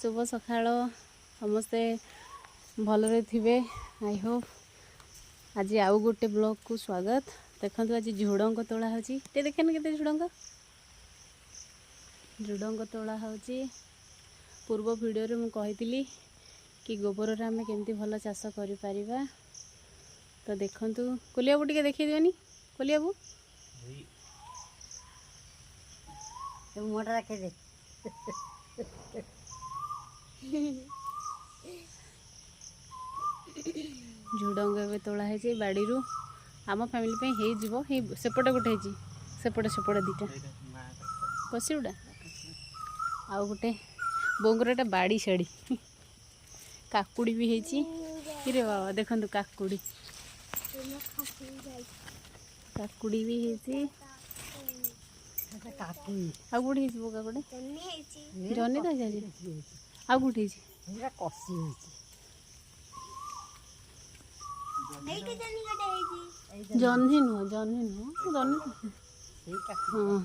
शुभ सकाळ समस्ते भलरे थिबे I hope. आज आउ गोटे ब्लॉग को स्वागत। देखो आज झुडंग तोला होची ते देखेन केते झुडंग तोला होची। पूर्व वीडियो रे मु कहितली कि गोबर रे हमें केमती भल चाष करि परिबा। तो देखंतु कोलिया बु टिके देखि दियोनी कोलिया बु तो मोटा रखे दे झुडंग ए तोला है बाड़ी रू आम फैमिली पे हे जीवो हे सेपटे गोटे है सेपटे सेपटे दीटा कसी गुड़ा आउ गोटे बोंगरटा बाड़ी शाड़ी काकुड़ी भी है रे बाबा देखंतु काकुड़ी काकुड़ी भी है आ गुड़ी हो काकुड़ी जन्नी तो आ गुड़ी कसी जन्ही नुह जन्ही हाँ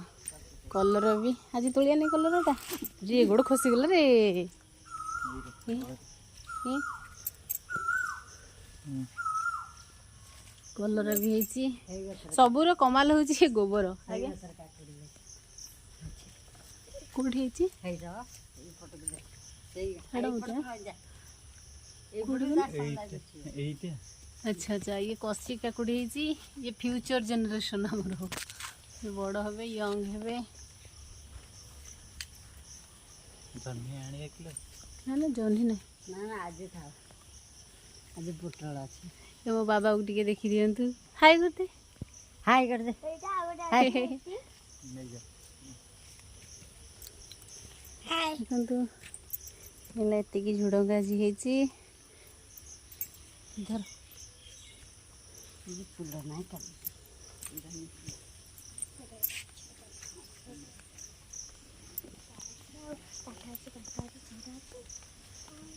कलर भी आज तोलिया नहीं कलर रे गोड़ खसी गला रे कलर भी है सबूर कमाल हूँ गोबर कौटी अच्छा अच्छा ये कसी काकुड़ी ये फ्यूचर जनरेशन हमर हो ये बड़ हबे यंग हेबे जन्ही आनी एक किलो ना ना जन्ही ना ना आज था आज पोटल अछि ये मो बाबा को टिके देखि दियंतु हाय करते हाय कर दे हाय हाय देखंतु एला एते की झुडंगा जी हेची धर ये फूल नहीं कर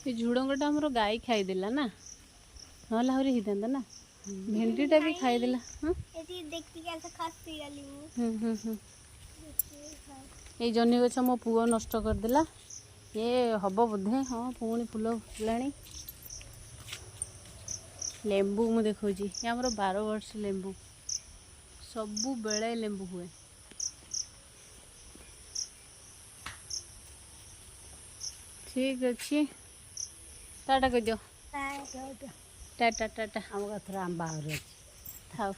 ये झुडंगटा हमरो गाय खाई देला ना नहला हरी हिदंदा ना भेंडीटा भी खाई देला हां एती देखि कैसे खसी गली ये जन्नी गछ मो पुओ नष्ट कर देला ये हब बोधे हाँ पुणी फूल फुलाणी लेंबू मु देखो जी ये हमरो 12 वर्ष लेंबू सबु बेले लेंबू हुए ठीक अच्छे टाटा कह दियो टाटा टाटा हम कथरा आंबा रे थाओ